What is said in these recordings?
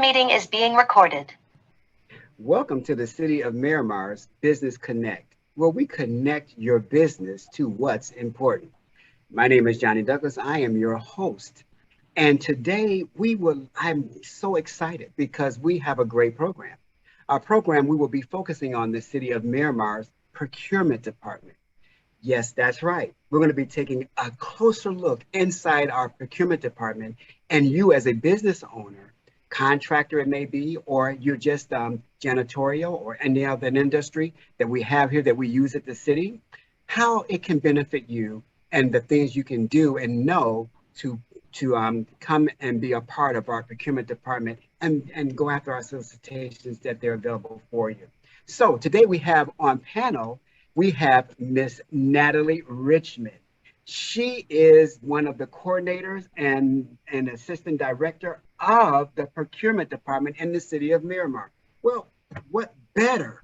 meeting is being recorded. Welcome to the City of Miramar's Business Connect, where we connect your business to what's important. My name is Johnny Douglas. I am your host. And today I'm so excited because we have a great program. Our program, we will be focusing on the City of Miramar's Procurement Department. Yes, that's right. We're going to be taking a closer look inside our procurement department, and you as a business owner, contractor it may be, or you're just janitorial or any other industry that we have here that we use at the city, how it can benefit you and the things you can do and know to come and be a part of our procurement department and go after our solicitations that they're available for you. So today we have on panel we have Miss Natalie Richmond. She is one of the coordinators and assistant director of the procurement department in the city of Miramar. Well, what better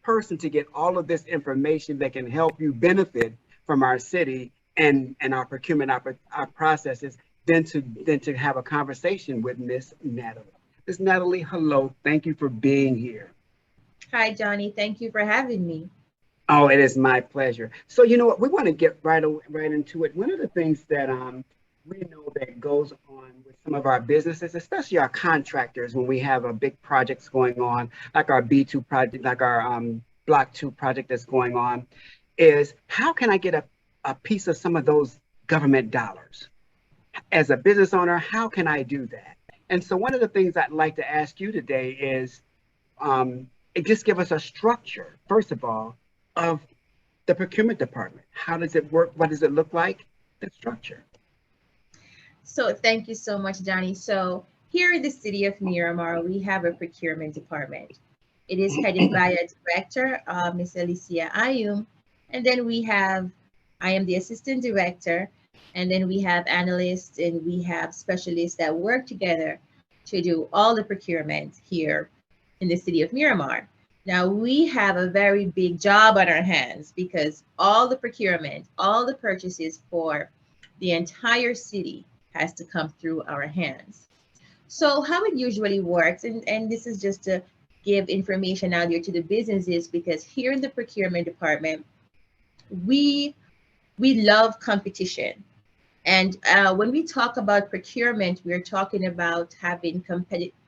person to get all of this information that can help you benefit from our city and our procurement our processes than to have a conversation with Miss Natalie. Miss Natalie, hello. Thank you for being here. Hi, Johnny. Thank you for having me. Oh, it is my pleasure. So you know what? We want to get right into it. One of the things that we know that goes on with some of our businesses, especially our contractors, when we have a big projects going on, like our B2 project, like our Block 2 project that's going on, is how can I get a piece of some of those government dollars? As a business owner, how can I do that? And so one of the things I'd like to ask you today is just give us a structure, first of all, of the procurement department. How does it work? What does it look like? The structure. So thank you so much, Johnny. So here in the city of Miramar, we have a procurement department. It is headed by a director, Ms. Alicia Ayum. And then I am the assistant director. And then we have analysts and we have specialists that work together to do all the procurement here in the city of Miramar. Now we have a very big job on our hands because all the procurement, all the purchases for the entire city has to come through our hands. So how it usually works, and this is just to give information out there to the businesses, because here in the procurement department, we love competition. And when we talk about procurement, we're talking about having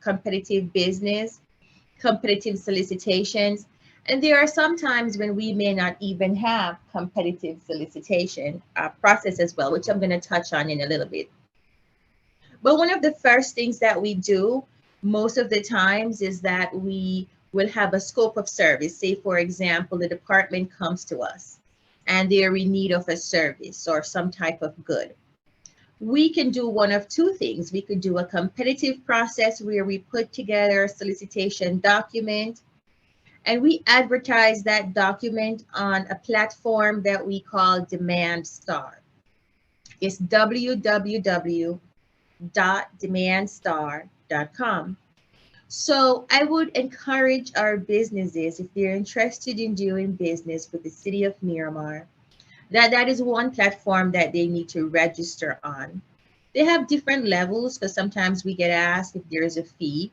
competitive business, competitive solicitations. And there are some times when we may not even have competitive solicitation process as well, which I'm going to touch on in a little bit. But one of the first things that we do most of the times is that we will have a scope of service. Say, for example, the department comes to us and they're in need of a service or some type of good. We can do one of two things. We could do a competitive process where we put together a solicitation document and we advertise that document on a platform that we call Demand Star. It's www.demandstar.com. So I would encourage our businesses, if they're interested in doing business with the city of Miramar, that is one platform that they need to register on. They have different levels because sometimes we get asked if there is a fee.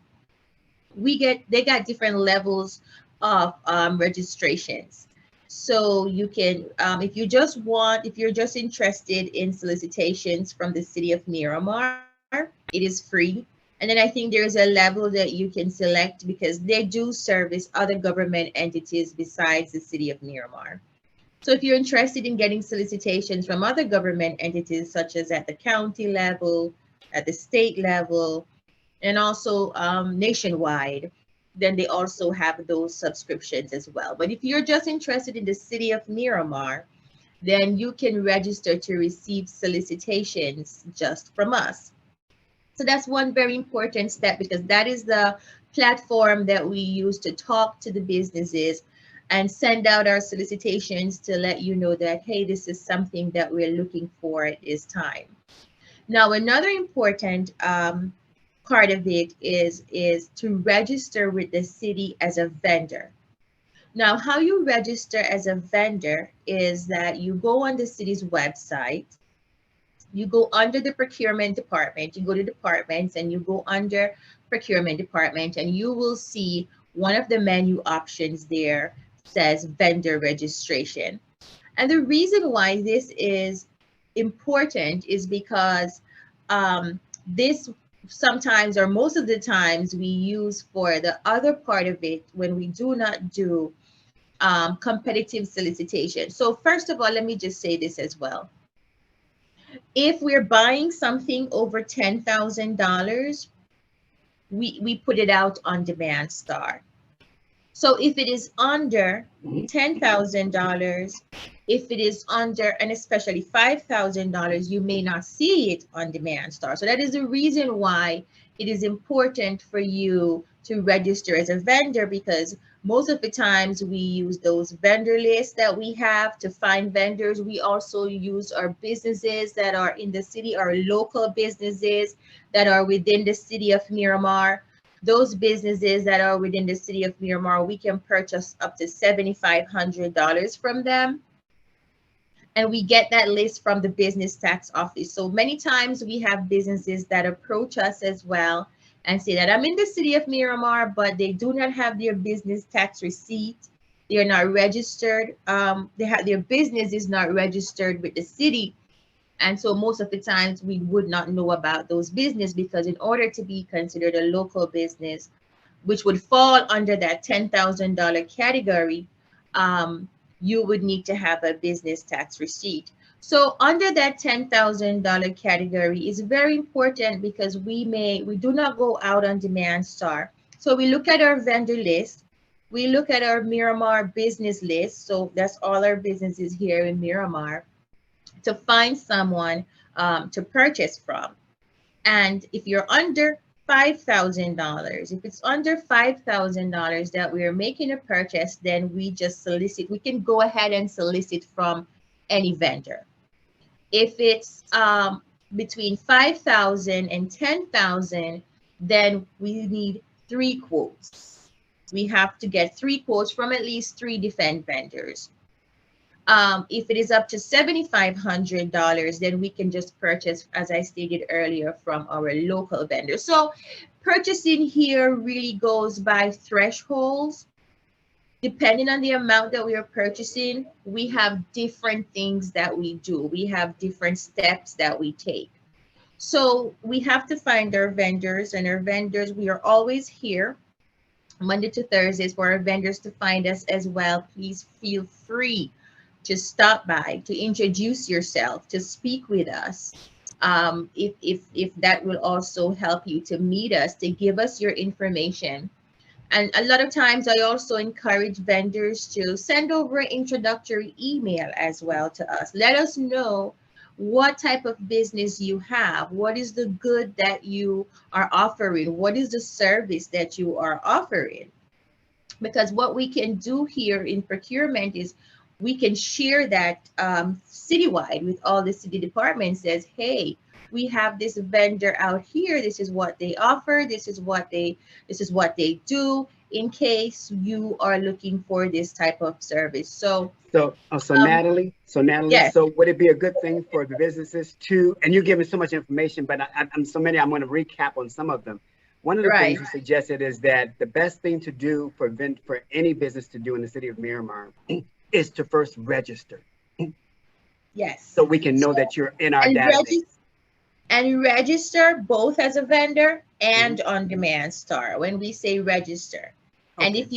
They got different levels of registrations. So you can, if you're just interested in solicitations from the city of Miramar, it is free. And then I think there's a level that you can select because they do service other government entities besides the city of Miramar. So if you're interested in getting solicitations from other government entities, such as at the county level, at the state level, and also nationwide, then they also have those subscriptions as well. But if you're just interested in the city of Miramar, then you can register to receive solicitations just from us. So that's one very important step because that is the platform that we use to talk to the businesses and send out our solicitations to let you know that, hey, this is something that we're looking for at this time. Now, another important part of it is to register with the city as a vendor. Now, how you register as a vendor is that you go on the city's website You go under the procurement department, you go to departments and you go under procurement department, and you will see one of the menu options there says vendor registration. And the reason why this is important is because this sometimes, or most of the times, we use for the other part of it when we do not do competitive solicitation. So first of all, let me just say this as well. If we're buying something over $10,000, we put it out on Demand Star. So if it is under $10,000, if it is under, and especially $5,000, you may not see it on Demand Star. So that is the reason why it is important for you to register as a vendor, because most of the times we use those vendor lists that we have to find vendors. We also use our businesses that are in the city, our local businesses that are within the city of Miramar. Those businesses that are within the city of Miramar, we can purchase up to $7,500 from them. And we get that list from the business tax office. So many times we have businesses that approach us as well and say that I'm in the city of Miramar, but they do not have their business tax receipt. They are not registered. Their business is not registered with the city. And so most of the times we would not know about those business, because in order to be considered a local business, which would fall under that $10,000 category, you would need to have a business tax receipt. So under that $10,000 category is very important, because we do not go out on Demand Star. So we look at our vendor list, we look at our Miramar business list. So that's all our businesses here in Miramar, to find someone to purchase from. And if you're under $5,000, if it's under $5,000 that we are making a purchase, then we just solicit. We can go ahead and solicit from any vendor. If it's between $5,000 and $10,000, then we need 3 quotes. We have to get 3 quotes from at least 3 different vendors. If it is up to $7,500, then we can just purchase, as I stated earlier, from our local vendor. So purchasing here really goes by thresholds. Depending on the amount that we are purchasing, we have different things that we do. We have different steps that we take. So we have to find our vendors, and our vendors, we are always here Monday to Thursdays for our vendors to find us as well. Please feel free to stop by, to introduce yourself, to speak with us. If that will also help you to meet us, to give us your information. And a lot of times I also encourage vendors to send over an introductory email as well to us. Let us know what type of business you have. What is the good that you are offering? What is the service that you are offering? Because what we can do here in procurement is we can share that citywide with all the city departments. Says, hey, we have this vendor out here. This is what they offer. This is what they do, in case you are looking for this type of service. So Natalie, yes. So would it be a good thing for the businesses to, and you're giving so much information, but I'm so many, I'm going to recap on some of them. One of the things you suggested is that the best thing to do for any business to do in the city of Miramar is to first register. Yes. So we can know that you're in our database. And register both as a vendor and on Demand Star when we say register. Okay. And if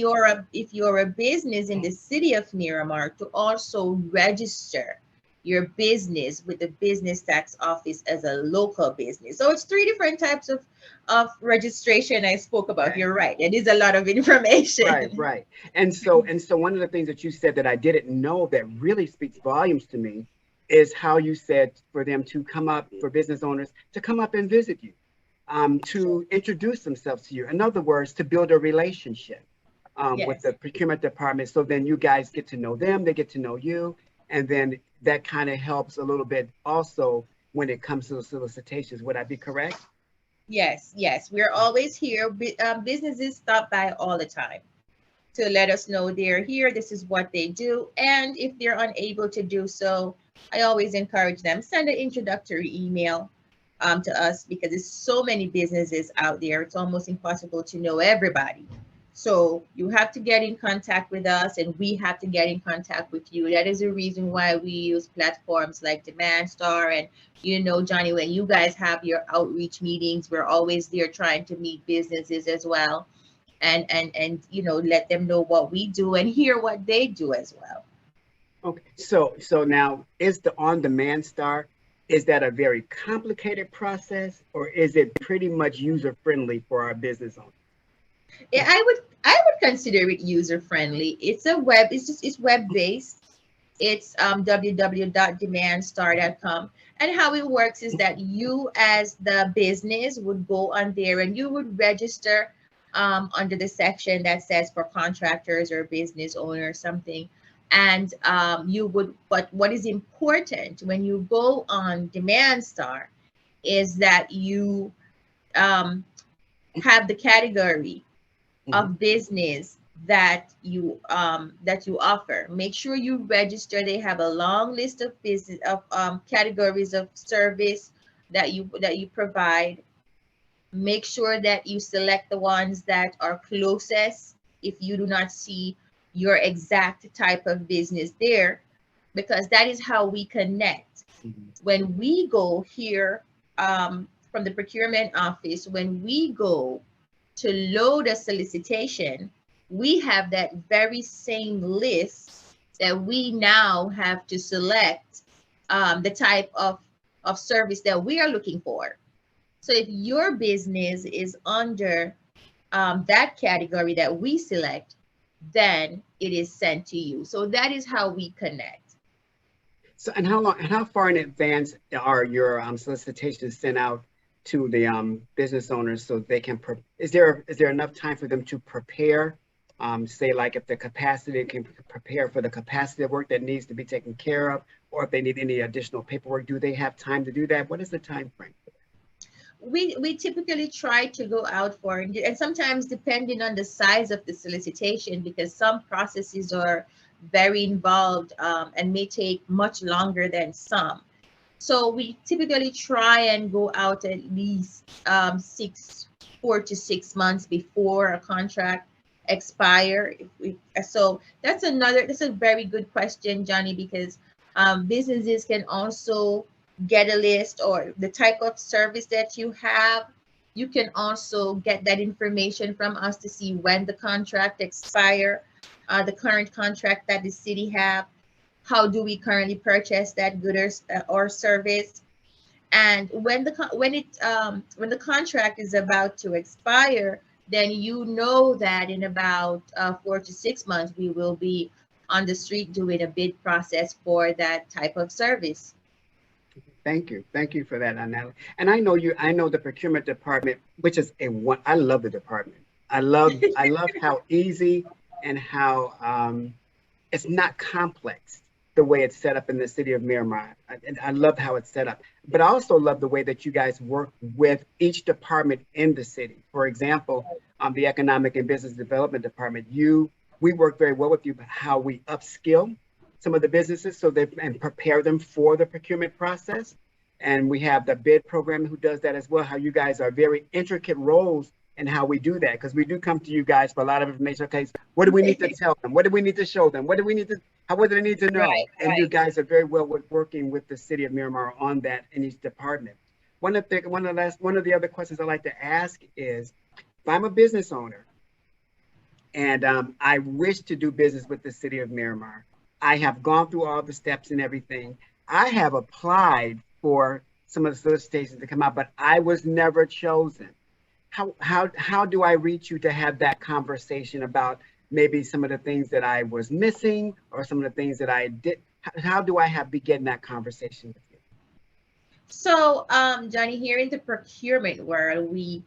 you're a business in the city of Miramar, to also register your business with the business tax office as a local business. So it's 3 different types of registration I spoke about. Right. You're right. It is a lot of information. Right. And so one of the things that you said that I didn't know that really speaks volumes to me is how you said for them to come up, for business owners to come up and visit you, to introduce themselves to you. In other words, to build a relationship with the procurement department. So then you guys get to know them, they get to know you. And then that kind of helps a little bit also when it comes to the solicitations. Would I be correct? Yes. We're always here. Businesses stop by all the time. to let us know they're here, this is what they do. And if they're unable to do so, I always encourage them, send an introductory email to us, because there's so many businesses out there. It's almost impossible to know everybody. So you have to get in contact with us, and we have to get in contact with you. That is the reason why we use platforms like Demand Star. And Johnny, when you guys have your outreach meetings, we're always there trying to meet businesses as well, and let them know what we do and hear what they do as well. Okay, so now is the on-demand star, is that a very complicated process, or is it pretty much user-friendly for our business owners? Yeah, I would consider it user friendly. It's web based. It's www.demandstar.com. And how it works is that you, as the business, would go on there and you would register under the section that says for contractors or business owner or something. And but what is important when you go on Demand Star is that you um, have the category of business that you offer. Make sure you register. They have a long list of business of categories of service that you provide. Make sure that you select the ones that are closest if you do not see your exact type of business there, because that is how we connect. When we go here from the procurement office, when we go to load a solicitation, we have that very same list that we now have to select the type of service that we are looking for. So if your business is under that category that we select, then it is sent to you. So that is how we connect. So, and how far in advance are your solicitations sent out to the business owners so they can? Is there enough time for them to prepare? Say, like if the capacity can prepare for the capacity of work that needs to be taken care of, or if they need any additional paperwork, do they have time to do that? What is the time frame? We typically try to go out for, and sometimes depending on the size of the solicitation, because some processes are very involved and may take much longer than some. So we typically try and go out at least 4 to 6 months before a contract expire. So that's a very good question, Johnny, because businesses can also get a list or the type of service that you have. You can also get that information from us to see when the contract expire, the current contract that the city have. How do we currently purchase that good or service? And when the contract is about to expire, then you know that in about 4 to 6 months we will be on the street doing a bid process for that type of service. Thank you for that, Natalie. And I know the procurement department, which is I love the department. I love how easy and how it's not complex the way it's set up in the city of Miramar. And I love how it's set up. But I also love the way that you guys work with each department in the city. For example, the Economic and Business Development Department, we work very well with you, but how we upskill some of the businesses and prepare them for the procurement process. And we have the bid program who does that as well, how you guys are very intricate roles in how we do that, because we do come to you guys for a lot of information. Okay, what do we need to tell them? What do we need to show them? What do they need to know? Right, and you guys are very well with working with the city of Miramar on that in each department. One of the other questions I like to ask is, if I'm a business owner and I wish to do business with the city of Miramar, I have gone through all the steps and everything. I have applied for some of the solicitations to come out, but I was never chosen. How do I reach you to have that conversation about maybe some of the things that I was missing or some of the things that I did? How do I begin that conversation with you? So, Johnny, here in the procurement world, we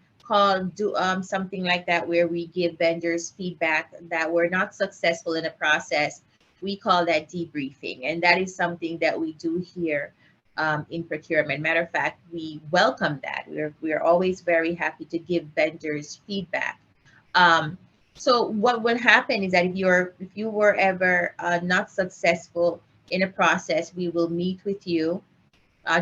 do something like that where we give vendors feedback that were not successful in a process. We call that debriefing, and that is something that we do here in procurement. Matter of fact, we welcome that. We're always very happy to give vendors feedback. Um, So what will happen is that if you were ever not successful in a process, we will meet with you.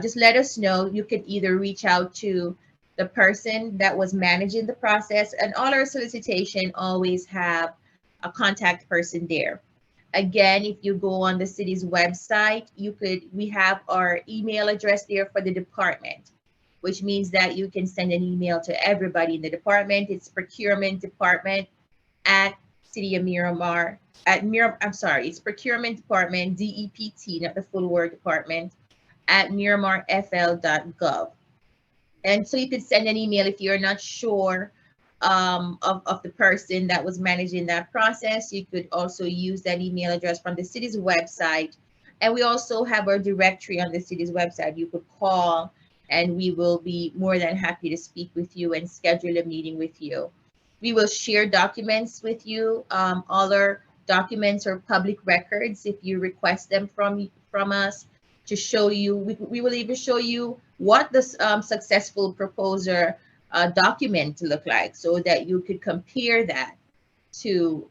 Just let us know. You could either reach out to the person that was managing the process, and all our solicitation always have a contact person there. Again, if you go on the city's website, we have our email address there for the department, which means that you can send an email to everybody in the department. It's Procurement Department at City of Miramar, I'm sorry, it's Procurement Department, DEPT, not the full word department, at miramarfl.gov. And so you could send an email if you're not sure of the person that was managing that process. You could also use that email address from the city's website. And we also have our directory on the city's website. You could call and we will be more than happy to speak with you and schedule a meeting with you. We will share documents with you. All our documents are public records if you request them from us to show you. We will even show you what the successful proposer document to look like, so that you could compare that to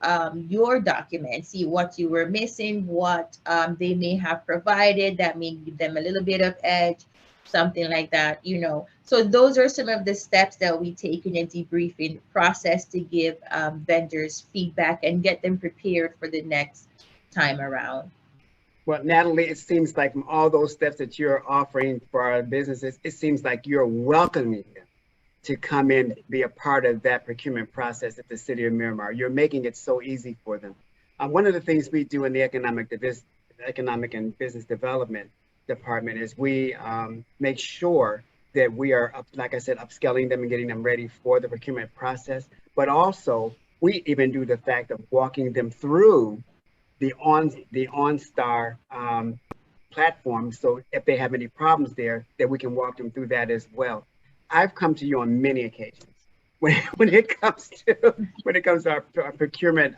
your document, see what you were missing, what they may have provided that may give them a little bit of edge, something like that, you know. So those are some of the steps that we take in a debriefing process to give vendors feedback and get them prepared for the next time around. Well, Natalie, it seems like from all those steps that you're offering for our businesses, it seems like you're welcoming them to come in, be a part of that procurement process at the City of Miramar. You're making it so easy for them. One of the things we do in the Economic and Business Development Department is we make sure that we are, like I said, upscaling them and getting them ready for the procurement process. But also, we even do the fact of walking them through the OnStar platform. So if they have any problems there, that we can walk them through that as well. I've come to you on many occasions when it comes to our procurement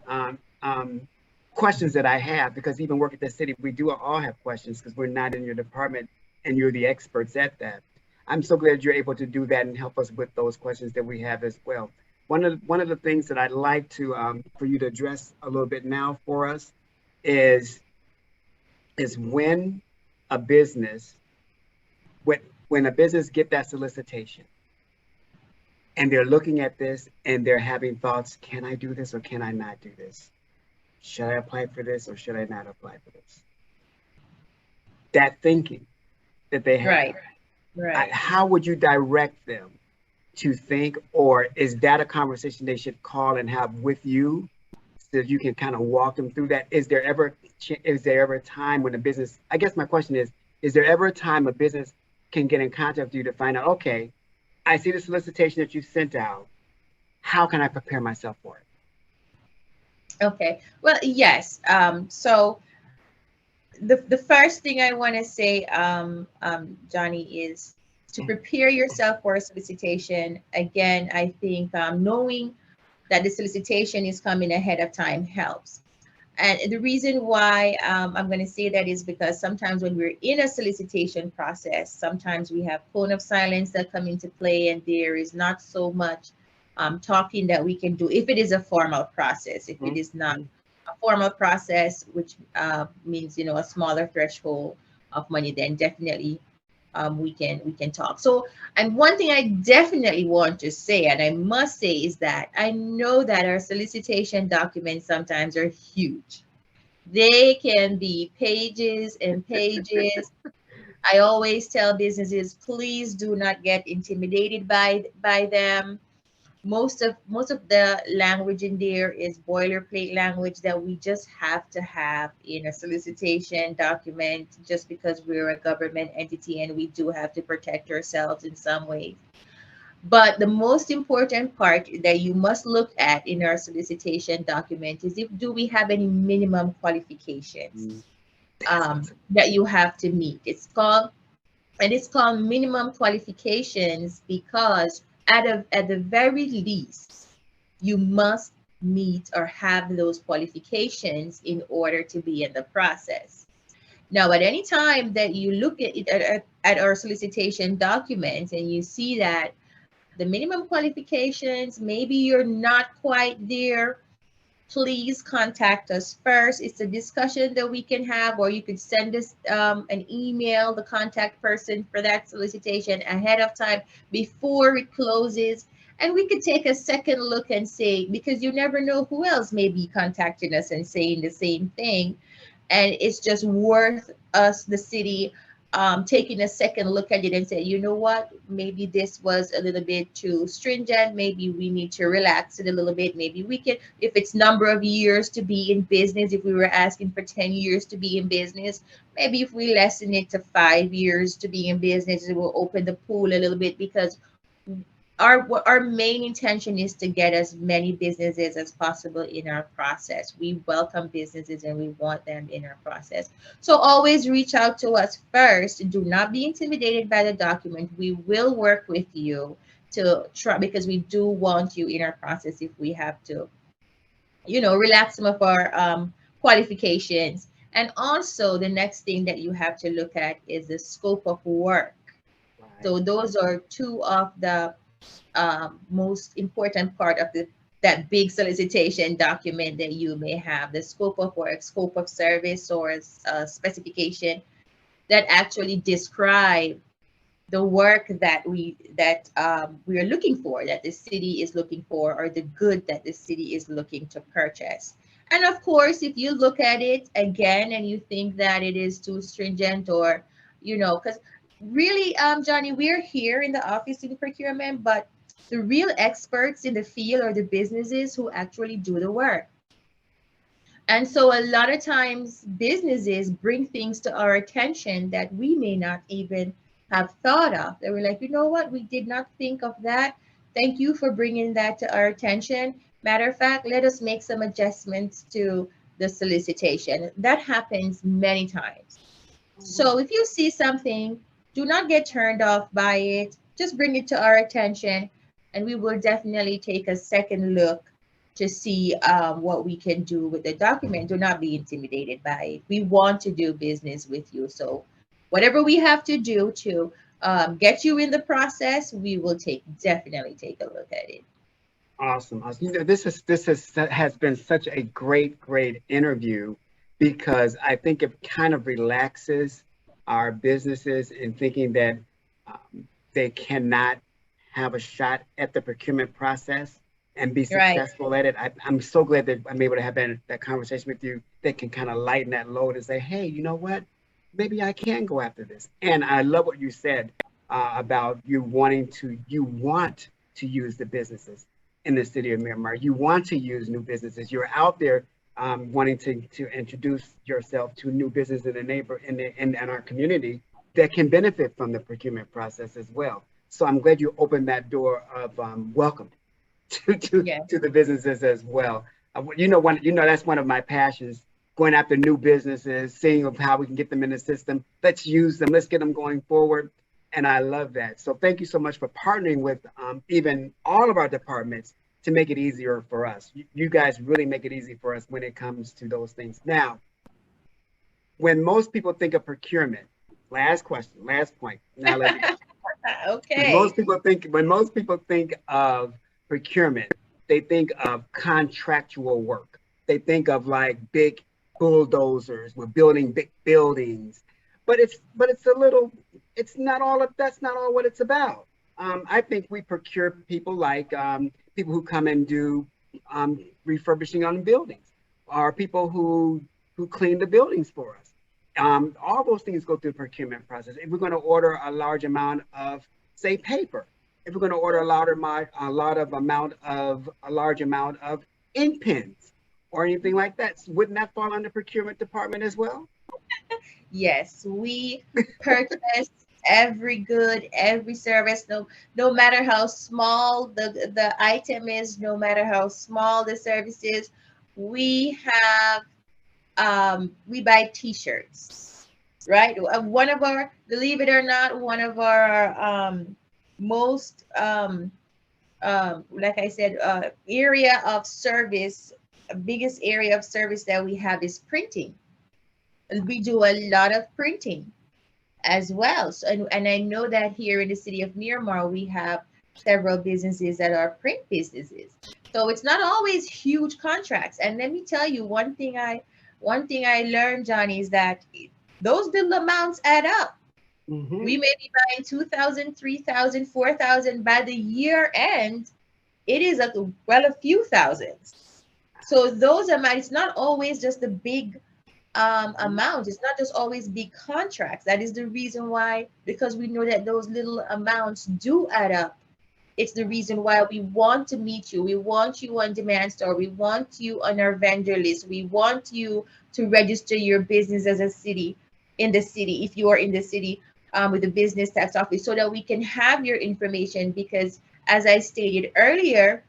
questions that I have, because even work at the city, we do all have questions because we're not in your department and you're the experts at that. I'm so glad you're able to do that and help us with those questions that we have as well. One of the things that I'd like to for you to address a little bit now for us is when a business get that solicitation and they're looking at this and they're having thoughts, can I do this or can I not do this? Should I apply for this or should I not apply for this? That thinking that they have, right. How would you direct them to think, or is that a conversation they should call and have with you so that you can kind of walk them through that? Is there ever a time when a business, I guess my question is there ever a time a business can get in contact with you to find out, okay, I see the solicitation that you sent out. How can I prepare myself for it? Okay. Well, yes. So the first thing I want to say, Johnny, is to prepare yourself for a solicitation. Again, I think knowing that the solicitation is coming ahead of time helps. And the reason why I'm going to say that is because sometimes when we're in a solicitation process, sometimes we have cone of silence that come into play, and there is not so much talking that we can do if it is a formal process. If it is not a formal process, which means, you know, a smaller threshold of money, then definitely we can talk. So, and one thing I definitely want to say, and I must say, is that I know that our solicitation documents sometimes are huge. They can be pages and pages. I always tell businesses, please do not get intimidated by them. Most of the language in there is boilerplate language that we just have to have in a solicitation document, just because we're a government entity and we do have to protect ourselves in some way. But the most important part that you must look at in our solicitation document is, do we have any minimum qualifications that you have to meet. It's called minimum qualifications because at the very least, you must meet or have those qualifications in order to be in the process. Now, at any time that you look at it at our solicitation documents and you see that the minimum qualifications, maybe you're not quite there, please contact us first. It's a discussion that we can have, or you could send us an email, the contact person for that solicitation ahead of time before it closes. And we could take a second look and say, because you never know who else may be contacting us and saying the same thing. And it's just worth us, the city, taking a second look at it and say, you know what, maybe this was a little bit too stringent. Maybe we need to relax it a little bit. Maybe we can, if it's number of years to be in business, if we were asking for 10 years to be in business, maybe if we lessen it to 5 years to be in business, it will open the pool a little bit, because our main intention is to get as many businesses as possible in our process. We welcome businesses and we want them in our process. So always reach out to us first. Do not be intimidated by the document. We will work with you to try, because we do want you in our process if we have to, relax some of our qualifications. And also the next thing that you have to look at is the scope of work. So those are two of the most important part of that big solicitation document that you may have: the scope of work, scope of service, or a specification that actually describe the work that we are looking for, that the city is looking for, or the good that the city is looking to purchase. And of course, if you look at it again and you think that it is too stringent, or because really, Johnny, we're here in the office in procurement, but the real experts in the field are the businesses who actually do the work. And so a lot of times businesses bring things to our attention that we may not even have thought of. They were like, you know what, we did not think of that. Thank you for bringing that to our attention. Matter of fact, let us make some adjustments to the solicitation. That happens many times. So if you see something, do not get turned off by it. Just bring it to our attention, and we will definitely take a second look to see what we can do with the document. Do not be intimidated by it. We want to do business with you. So whatever we have to do to get you in the process, we will definitely take a look at it. Awesome. This has been such a great interview, because I think it kind of relaxes our businesses in thinking that they cannot have a shot at the procurement process and be successful at it. I'm so glad that I'm able to have that conversation with you that can kind of lighten that load and say, hey, you know what? Maybe I can go after this. And I love what you said about you want to use the businesses in the city of Miramar. You want to use new businesses. You're out there wanting to introduce yourself to new business in our community that can benefit from the procurement process as well. So I'm glad you opened that door of welcome to the businesses as well. That's one of my passions, going after new businesses, seeing how we can get them in the system. Let's use them. Let's get them going forward. And I love that. So thank you so much for partnering with even all of our departments to make it easier for us. You guys really make it easy for us when it comes to those things. Now, when most people think of procurement, last point. Now, okay. When most people think of procurement, they think of contractual work. They think of like big bulldozers. We're building big buildings, but it's not all that's not all what it's about. I think we procure people like people who come and do refurbishing on buildings, or people who clean the buildings for us. All those things go through the procurement process. If we're going to order a large amount of, say, paper, if we're going to order a large amount of ink pens or anything like that, wouldn't that fall under procurement department as well? Yes, we purchase every good, every service, no matter how small the item is, no matter how small the service is. We buy t-shirts, right? One of our, believe it or not, one of our most like I said, area of service, biggest area of service that we have is printing. We do a lot of printing as well. So, and I know that here in the city of Miramar, we have several businesses that are print businesses. So it's not always huge contracts. And let me tell you one thing I learned, Johnny, is that those little amounts add up. We may be buying 2,000, 3,000, 4,000. By the year end, it is a few thousands. So those amounts, it's not always just the big amount. It's not just always big contracts. That is the reason why, because we know that those little amounts do add up. It's the reason why we want to meet you. We want you on Demand Store. We want you on our vendor list. We want you to register your business as a city in the city, if you are in the city with the business tax office, so that we can have your information. Because as I stated earlier,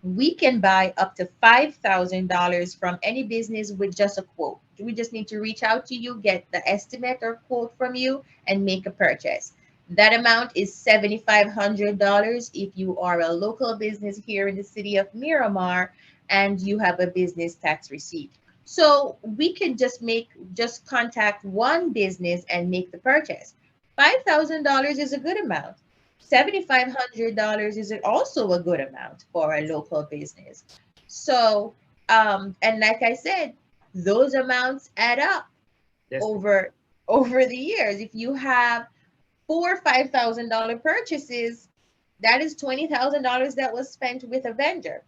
we can buy up to $5,000 from any business with just a quote. We just need to reach out to you, get the estimate or quote from you, and make a purchase. That amount is $7,500 if you are a local business here in the city of Miramar and you have a business tax receipt. So we can just contact one business and make the purchase. $5,000 is a good amount. $7,500 is also a good amount for a local business. So, and like I said, those amounts add up over the years. If you have $4,000-$5,000 purchases, that is $20,000 that was spent with a vendor.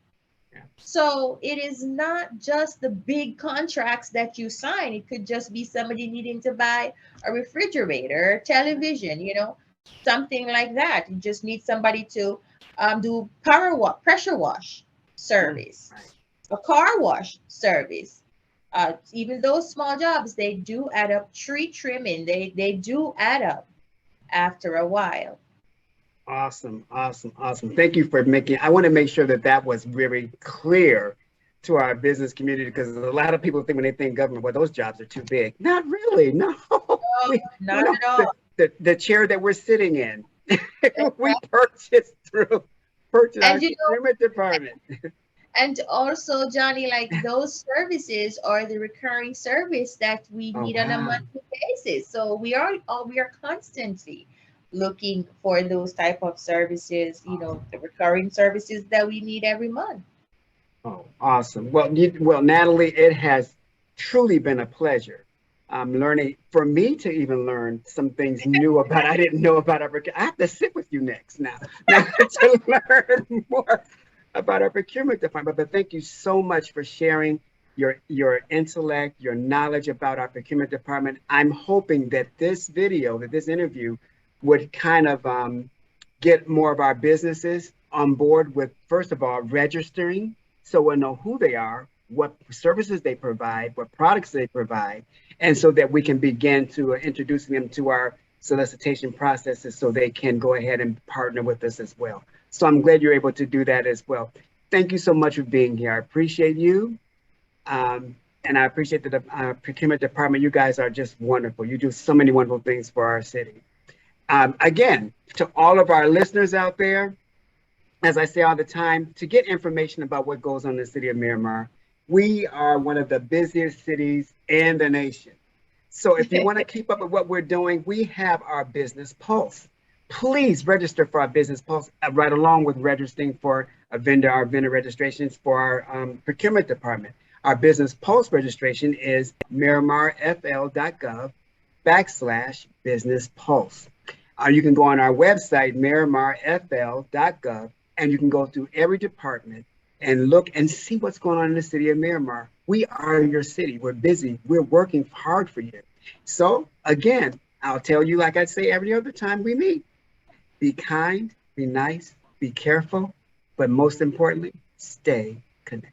Yeah. So it is not just the big contracts that you sign. It could just be somebody needing to buy a refrigerator, television, something like that. You just need somebody to do pressure wash service, a car wash service. Even those small jobs, they do add up. Tree trimming, they do add up after a while. Awesome. Thank you for I want to make sure that was very clear to our business community, because a lot of people think when they think government, well, those jobs are too big. Not really. No, not at all. The chair that we're sitting in, we purchased through our Procurement Department. And also, Johnny, like those services are the recurring service that we need on a monthly basis. So we are constantly looking for those type of services, the recurring services that we need every month. Oh, awesome. Well, Natalie, it has truly been a pleasure learning, for me to even learn some things new about, I didn't know about our, I have to sit with you next now to learn more about our procurement department. But thank you so much for sharing your intellect, your knowledge about our procurement department. I'm hoping that this interview would kind of get more of our businesses on board with, first of all, registering, so we'll know who they are, what services they provide, what products they provide, and so that we can begin to introduce them to our solicitation processes so they can go ahead and partner with us as well. So I'm glad you're able to do that as well. Thank you so much for being here. I appreciate you. And I appreciate the procurement department. You guys are just wonderful. You do so many wonderful things for our city. Again, to all of our listeners out there, as I say all the time, to get information about what goes on in the city of Miramar, we are one of the busiest cities in the nation. So if you want to keep up with what we're doing, we have our Business Pulse. Please register for our Business Pulse right along with registering for our vendor registrations for our procurement department. Our Business Pulse registration is miramarfl.gov/Business Pulse. You can go on our website, miramarfl.gov, and you can go through every department and look and see what's going on in the city of Miramar. We are your city. We're busy. We're working hard for you. So again, I'll tell you, like I say every other time we meet, be kind, be nice, be careful, but most importantly, stay connected.